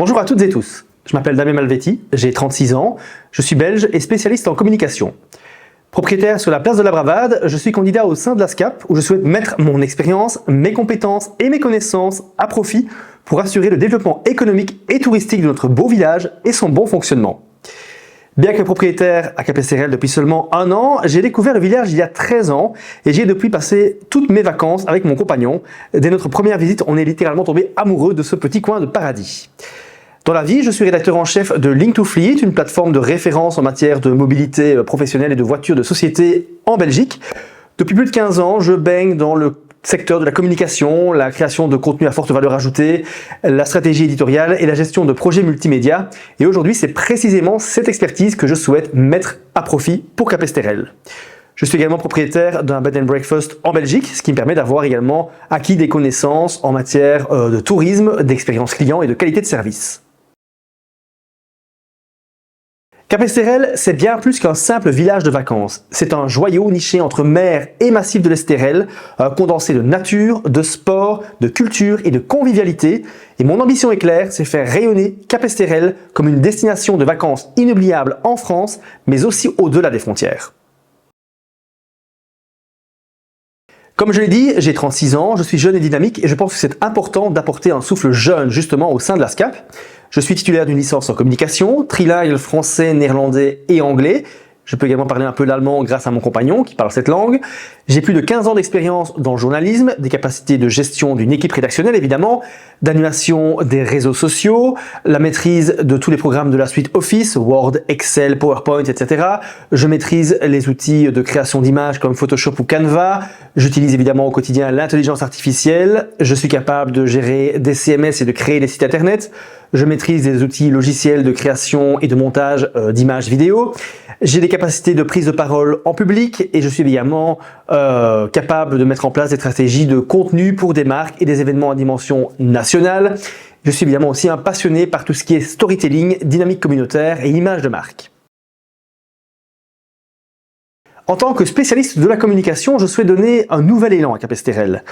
Bonjour à toutes et tous, je m'appelle Damien Malvetti, j'ai 36 ans, je suis belge et spécialiste en communication. Propriétaire sur la place de la Bravade, je suis candidat au sein de la SCAP où je souhaite mettre mon expérience, mes compétences et mes connaissances à profit pour assurer le développement économique et touristique de notre beau village et son bon fonctionnement. Bien que propriétaire à Capesterel depuis seulement 1 an, j'ai découvert le village il y a 13 ans et j'y ai depuis passé toutes mes vacances avec mon compagnon. Dès notre première visite, on est littéralement tombé amoureux de ce petit coin de paradis. Dans la vie, je suis rédacteur en chef de Link2Fleet, une plateforme de référence en matière de mobilité professionnelle et de voitures de société en Belgique. Depuis plus de 15 ans, je baigne dans le secteur de la communication, la création de contenus à forte valeur ajoutée, la stratégie éditoriale et la gestion de projets multimédia. Et aujourd'hui, c'est précisément cette expertise que je souhaite mettre à profit pour Capesterel. Je suis également propriétaire d'un bed and breakfast en Belgique, ce qui me permet d'avoir également acquis des connaissances en matière de tourisme, d'expérience client et de qualité de service. Capesterel, c'est bien plus qu'un simple village de vacances. C'est un joyau niché entre mer et massif de l'Estérel, un condensé de nature, de sport, de culture et de convivialité. Et mon ambition est claire, c'est faire rayonner Capesterel comme une destination de vacances inoubliable en France, mais aussi au-delà des frontières. Comme je l'ai dit, j'ai 36 ans, je suis jeune et dynamique et je pense que c'est important d'apporter un souffle jeune justement au sein de la SCAP. Je suis titulaire d'une licence en communication, trilingue français, néerlandais et anglais. Je peux également parler un peu l'allemand grâce à mon compagnon qui parle cette langue. J'ai plus de 15 ans d'expérience dans le journalisme, des capacités de gestion d'une équipe rédactionnelle évidemment, d'animation des réseaux sociaux, la maîtrise de tous les programmes de la suite Office, Word, Excel, PowerPoint, etc. Je maîtrise les outils de création d'images comme Photoshop ou Canva. J'utilise évidemment au quotidien l'intelligence artificielle. Je suis capable de gérer des CMS et de créer des sites internet. Je maîtrise des outils logiciels de création et de montage d'images vidéo. J'ai des capacités de prise de parole en public et je suis évidemment capable de mettre en place des stratégies de contenu pour des marques et des événements à dimension nationale. Je suis évidemment aussi un passionné par tout ce qui est storytelling, dynamique communautaire et image de marque. En tant que spécialiste de la communication, je souhaite donner un nouvel élan à Capesterel.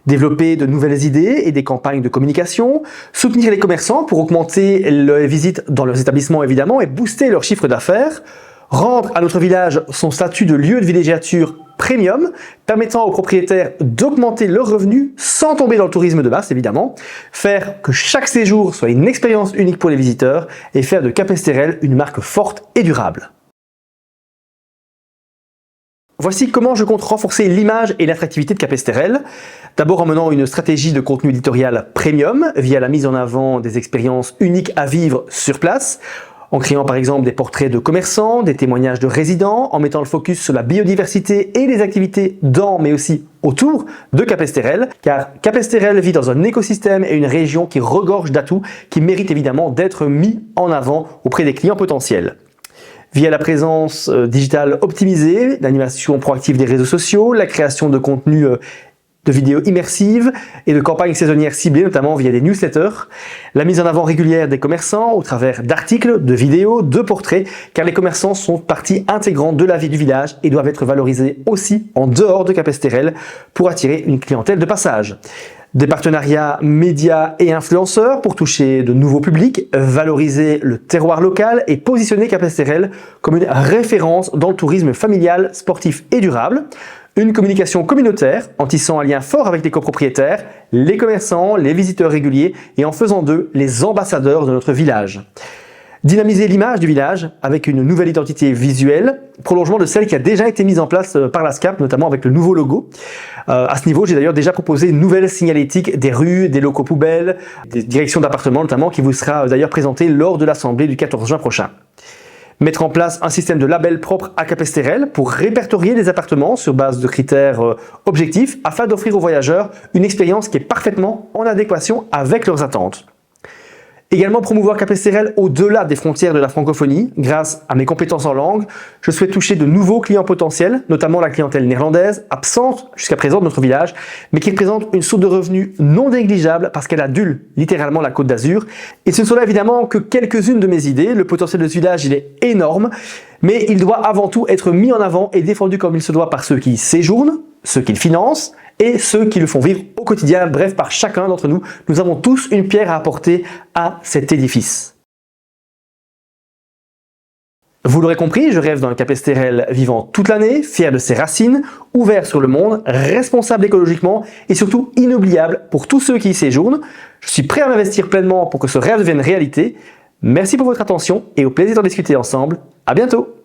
Développer de nouvelles idées et des campagnes de communication, soutenir les commerçants pour augmenter les visites dans leurs établissements évidemment et booster leur chiffre d'affaires, rendre à notre village son statut de lieu de villégiature premium, permettant aux propriétaires d'augmenter leurs revenus sans tomber dans le tourisme de masse évidemment, faire que chaque séjour soit une expérience unique pour les visiteurs et faire de Capesterel une marque forte et durable. Voici comment je compte renforcer l'image et l'attractivité de Capesterel. D'abord en menant une stratégie de contenu éditorial premium via la mise en avant des expériences uniques à vivre sur place, en créant par exemple des portraits de commerçants, des témoignages de résidents, en mettant le focus sur la biodiversité et les activités dans mais aussi autour de Capesterel, car Capesterel vit dans un écosystème et une région qui regorge d'atouts qui méritent évidemment d'être mis en avant auprès des clients potentiels. Via la présence digitale optimisée, l'animation proactive des réseaux sociaux, la création de contenus de vidéos immersives et de campagnes saisonnières ciblées, notamment via des newsletters, la mise en avant régulière des commerçants au travers d'articles, de vidéos, de portraits, car les commerçants sont partie intégrante de la vie du village et doivent être valorisés aussi en dehors de Capesterel pour attirer une clientèle de passage. Des partenariats médias et influenceurs pour toucher de nouveaux publics, valoriser le terroir local et positionner Capesterel comme une référence dans le tourisme familial, sportif et durable. Une communication communautaire en tissant un lien fort avec les copropriétaires, les commerçants, les visiteurs réguliers et en faisant d'eux les ambassadeurs de notre village. Dynamiser l'image du village avec une nouvelle identité visuelle, prolongement de celle qui a déjà été mise en place par la SCAP, notamment avec le nouveau logo. À ce niveau, j'ai d'ailleurs déjà proposé une nouvelle signalétique des rues, des locaux poubelles, des directions d'appartements notamment, qui vous sera d'ailleurs présentée lors de l'assemblée du 14 juin prochain. Mettre en place un système de labels propre à Capesterel pour répertorier les appartements sur base de critères objectifs afin d'offrir aux voyageurs une expérience qui est parfaitement en adéquation avec leurs attentes. Également promouvoir Capesterel au-delà des frontières de la francophonie. Grâce à mes compétences en langue, je souhaite toucher de nouveaux clients potentiels, notamment la clientèle néerlandaise, absente jusqu'à présent de notre village, mais qui représente une source de revenus non négligeable parce qu'elle adule littéralement la Côte d'Azur. Et ce ne sont là évidemment que quelques-unes de mes idées. Le potentiel de ce village, il est énorme, mais il doit avant tout être mis en avant et défendu comme il se doit par ceux qui y séjournent, ceux qui le financent et ceux qui le font vivre au quotidien. Bref, par chacun d'entre nous, nous avons tous une pierre à apporter à cet édifice. Vous l'aurez compris, je rêve d'un Capesterel vivant toute l'année, fier de ses racines, ouvert sur le monde, responsable écologiquement et surtout inoubliable pour tous ceux qui y séjournent. Je suis prêt à m'investir pleinement pour que ce rêve devienne réalité. Merci pour votre attention et au plaisir d'en discuter ensemble. À bientôt!